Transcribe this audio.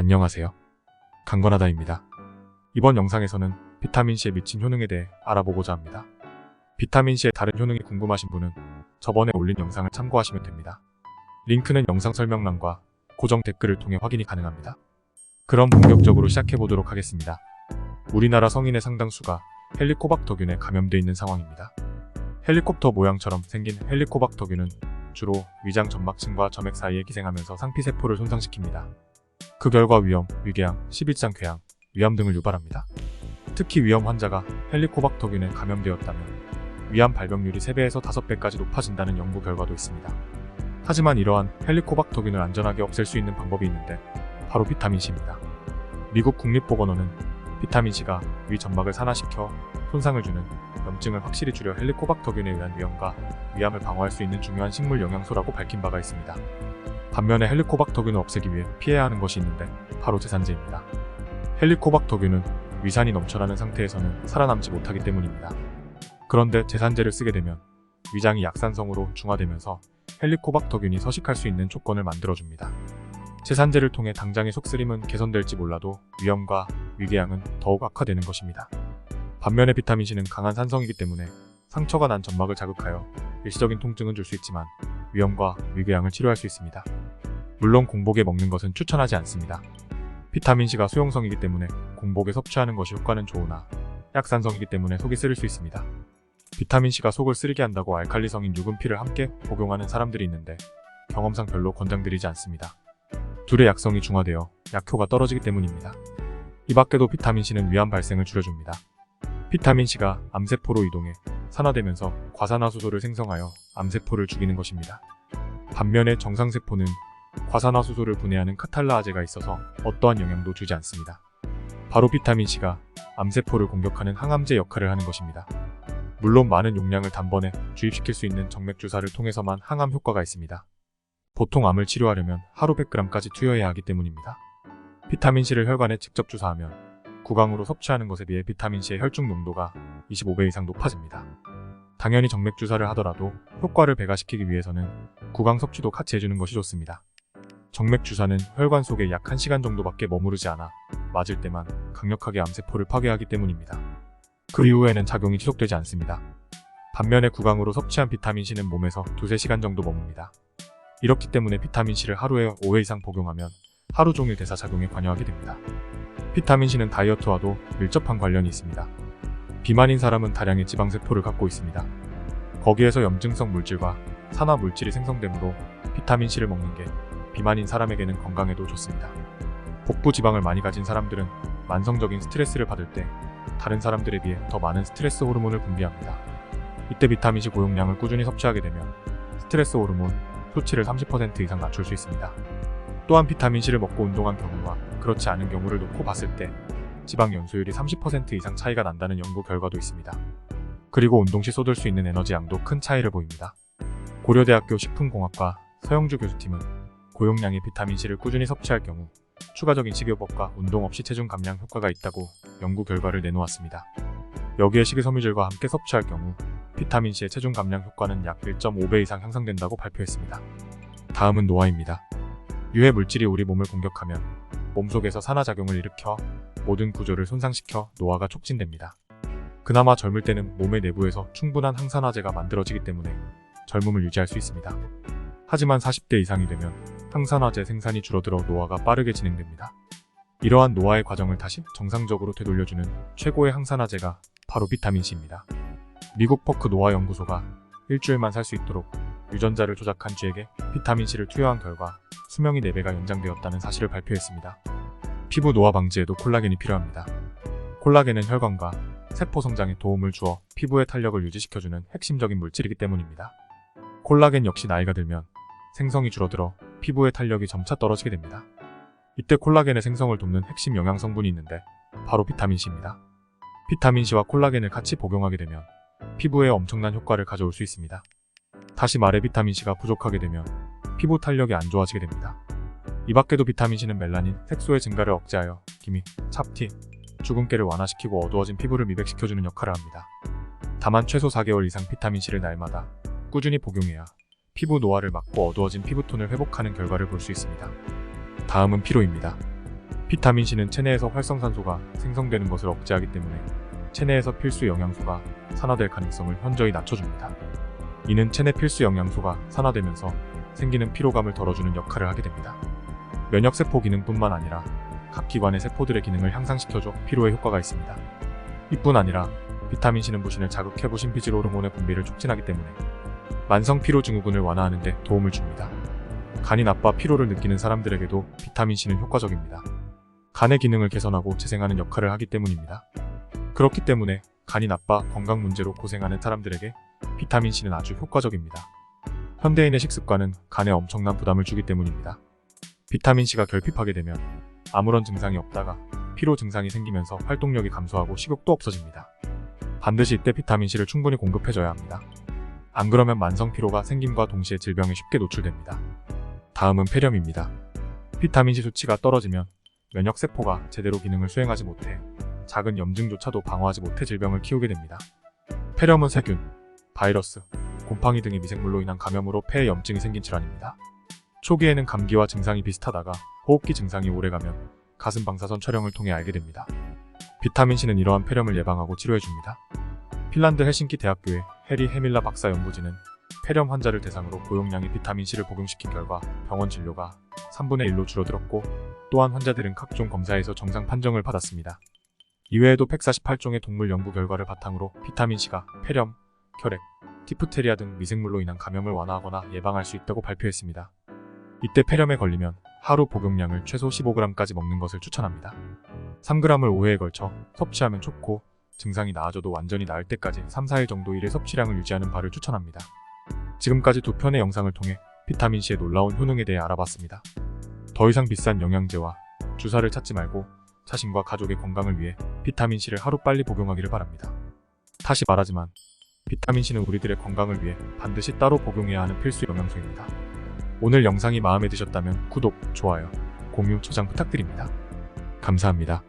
안녕하세요. 강건하다입니다. 이번 영상에서는 비타민C에 미친 효능에 대해 알아보고자 합니다. 비타민C의 다른 효능이 궁금하신 분은 저번에 올린 영상을 참고하시면 됩니다. 링크는 영상 설명란과 고정 댓글을 통해 확인이 가능합니다. 그럼 본격적으로 시작해보도록 하겠습니다. 우리나라 성인의 상당수가 헬리코박터균에 감염되어 있는 상황입니다. 헬리콥터 모양처럼 생긴 헬리코박터균은 주로 위장 점막층과 점액 사이에 기생하면서 상피세포를 손상시킵니다. 그 결과 위염, 위궤양, 십일장 궤양, 위암 등을 유발합니다. 특히 위염 환자가 헬리코박터균에 감염되었다면 위암 발병률이 3배에서 5배까지 높아진다는 연구 결과도 있습니다. 하지만 이러한 헬리코박터균을 안전하게 없앨 수 있는 방법이 있는데 바로 비타민C입니다. 미국 국립보건원은 비타민C가 위 점막을 산화시켜 손상을 주는 염증을 확실히 줄여 헬리코박터균에 의한 위염과 위암을 방어할 수 있는 중요한 식물 영양소라고 밝힌 바가 있습니다. 반면에 헬리코박터균을 없애기 위해 피해야 하는 것이 있는데 바로 제산제입니다. 헬리코박터균은 위산이 넘쳐나는 상태에서는 살아남지 못하기 때문입니다. 그런데 제산제를 쓰게 되면 위장이 약산성으로 중화되면서 헬리코박터균이 서식할 수 있는 조건을 만들어줍니다. 제산제를 통해 당장의 속쓰림은 개선될지 몰라도 위염과 위궤양은 더욱 악화되는 것입니다. 반면에 비타민C는 강한 산성이기 때문에 상처가 난 점막을 자극하여 일시적인 통증은 줄 수 있지만 위염과 위궤양을 치료할 수 있습니다. 물론 공복에 먹는 것은 추천하지 않습니다. 비타민C가 수용성이기 때문에 공복에 섭취하는 것이 효과는 좋으나 약산성이기 때문에 속이 쓰릴 수 있습니다. 비타민C가 속을 쓰리게 한다고 알칼리성인 유분피를 함께 복용하는 사람들이 있는데 경험상 별로 권장드리지 않습니다. 둘의 약성이 중화되어 약효가 떨어지기 때문입니다. 이 밖에도 비타민C는 위암 발생을 줄여줍니다. 비타민C가 암세포로 이동해 산화되면서 과산화수소를 생성하여 암세포를 죽이는 것입니다. 반면에 정상세포는 과산화수소를 분해하는 카탈라아제가 있어서 어떠한 영향도 주지 않습니다. 바로 비타민C가 암세포를 공격하는 항암제 역할을 하는 것입니다. 물론 많은 용량을 단번에 주입시킬 수 있는 정맥주사를 통해서만 항암 효과가 있습니다. 보통 암을 치료하려면 하루 100g까지 투여해야 하기 때문입니다. 비타민C를 혈관에 직접 주사하면 구강으로 섭취하는 것에 비해 비타민C의 혈중 농도가 25배 이상 높아집니다. 당연히 정맥주사를 하더라도 효과를 배가시키기 위해서는 구강 섭취도 같이 해주는 것이 좋습니다. 정맥주사는 혈관 속에 약 1시간 정도밖에 머무르지 않아 맞을 때만 강력하게 암세포를 파괴하기 때문입니다. 그 이후에는 작용이 지속되지 않습니다. 반면에 구강으로 섭취한 비타민C는 몸에서 2~3시간 정도 머뭅니다. 이렇기 때문에 비타민C를 하루에 5회 이상 복용하면 하루 종일 대사작용에 관여하게 됩니다. 비타민C는 다이어트와도 밀접한 관련이 있습니다. 비만인 사람은 다량의 지방세포를 갖고 있습니다. 거기에서 염증성 물질과 산화 물질이 생성되므로 비타민C를 먹는 게 비만인 사람에게는 건강에도 좋습니다. 복부 지방을 많이 가진 사람들은 만성적인 스트레스를 받을 때 다른 사람들에 비해 더 많은 스트레스 호르몬을 분비합니다. 이때 비타민C 고용량을 꾸준히 섭취하게 되면 스트레스 호르몬 수치를 30% 이상 낮출 수 있습니다. 또한 비타민C를 먹고 운동한 경우와 그렇지 않은 경우를 놓고 봤을 때 지방 연소율이 30% 이상 차이가 난다는 연구 결과도 있습니다. 그리고 운동 시 쏟을 수 있는 에너지 양도 큰 차이를 보입니다. 고려대학교 식품공학과 서영주 교수팀은 고용량의 비타민C를 꾸준히 섭취할 경우 추가적인 식이요법과 운동 없이 체중 감량 효과가 있다고 연구 결과를 내놓았습니다. 여기에 식이섬유질과 함께 섭취할 경우 비타민C의 체중 감량 효과는 약 1.5배 이상 향상된다고 발표했습니다. 다음은 노화입니다. 유해 물질이 우리 몸을 공격하면 몸속에서 산화작용을 일으켜 모든 구조를 손상시켜 노화가 촉진됩니다. 그나마 젊을 때는 몸의 내부에서 충분한 항산화제가 만들어지기 때문에 젊음을 유지할 수 있습니다. 하지만 40대 이상이 되면 항산화제 생산이 줄어들어 노화가 빠르게 진행됩니다. 이러한 노화의 과정을 다시 정상적으로 되돌려주는 최고의 항산화제가 바로 비타민C입니다. 미국 퍼크 노화연구소가 일주일만 살 수 있도록 유전자를 조작한 쥐에게 비타민C를 투여한 결과 수명이 4배가 연장되었다는 사실을 발표했습니다. 피부 노화 방지에도 콜라겐이 필요합니다. 콜라겐은 혈관과 세포 성장에 도움을 주어 피부의 탄력을 유지시켜주는 핵심적인 물질이기 때문입니다. 콜라겐 역시 나이가 들면 생성이 줄어들어 피부의 탄력이 점차 떨어지게 됩니다. 이때 콜라겐의 생성을 돕는 핵심 영양 성분이 있는데 바로 비타민C입니다. 비타민C와 콜라겐을 같이 복용하게 되면 피부에 엄청난 효과를 가져올 수 있습니다. 다시 말해 비타민C가 부족하게 되면 피부 탄력이 안 좋아지게 됩니다. 이 밖에도 비타민C는 멜라닌, 색소의 증가를 억제하여 기미, 잡티, 주근깨를 완화시키고 어두워진 피부를 미백시켜주는 역할을 합니다. 다만 최소 4개월 이상 비타민C를 날마다 꾸준히 복용해야 피부 노화를 막고 어두워진 피부톤을 회복하는 결과를 볼 수 있습니다. 다음은 피로입니다. 비타민C는 체내에서 활성산소가 생성되는 것을 억제하기 때문에 체내에서 필수 영양소가 산화될 가능성을 현저히 낮춰줍니다. 이는 체내 필수 영양소가 산화되면서 생기는 피로감을 덜어주는 역할을 하게 됩니다. 면역세포 기능뿐만 아니라 각 기관의 세포들의 기능을 향상시켜줘 피로에 효과가 있습니다. 이뿐 아니라 비타민C는 부신을 자극해 부신피질 호르몬의 분비를 촉진하기 때문에 만성 피로 증후군을 완화하는 데 도움을 줍니다. 간이 나빠 피로를 느끼는 사람들에게도 비타민C는 효과적입니다. 간의 기능을 개선하고 재생하는 역할을 하기 때문입니다. 그렇기 때문에 간이 나빠 건강 문제로 고생하는 사람들에게 비타민C는 아주 효과적입니다. 현대인의 식습관은 간에 엄청난 부담을 주기 때문입니다. 비타민C가 결핍하게 되면 아무런 증상이 없다가 피로 증상이 생기면서 활동력이 감소하고 식욕도 없어집니다. 반드시 이때 비타민C를 충분히 공급해줘야 합니다. 안 그러면 만성 피로가 생김과 동시에 질병에 쉽게 노출됩니다. 다음은 폐렴입니다. 비타민C 수치가 떨어지면 면역세포가 제대로 기능을 수행하지 못해 작은 염증조차도 방어하지 못해 질병을 키우게 됩니다. 폐렴은 세균, 바이러스, 곰팡이 등의 미생물로 인한 감염으로 폐에 염증이 생긴 질환입니다. 초기에는 감기와 증상이 비슷하다가 호흡기 증상이 오래가면 가슴 방사선 촬영을 통해 알게 됩니다. 비타민C는 이러한 폐렴을 예방하고 치료해줍니다. 핀란드 헬싱키 대학교의 해리 헤밀라 박사 연구진은 폐렴 환자를 대상으로 고용량의 비타민C를 복용시킨 결과 병원 진료가 3분의 1로 줄어들었고 또한 환자들은 각종 검사에서 정상 판정을 받았습니다. 이외에도 148종의 동물 연구 결과를 바탕으로 비타민C가 폐렴, 혈액, 디프테리아 등 미생물로 인한 감염을 완화하거나 예방할 수 있다고 발표했습니다. 이때 폐렴에 걸리면 하루 복용량을 최소 15g까지 먹는 것을 추천합니다. 3g을 5회에 걸쳐 섭취하면 좋고 증상이 나아져도 완전히 나을 때까지 3-4일 정도 일의 섭취량을 유지하는 바를 추천합니다. 지금까지 두 편의 영상을 통해 비타민C의 놀라운 효능에 대해 알아봤습니다. 더 이상 비싼 영양제와 주사를 찾지 말고 자신과 가족의 건강을 위해 비타민C를 하루빨리 복용하기를 바랍니다. 다시 말하지만 비타민C는 우리들의 건강을 위해 반드시 따로 복용해야 하는 필수 영양소입니다. 오늘 영상이 마음에 드셨다면 구독, 좋아요, 공유, 저장 부탁드립니다. 감사합니다.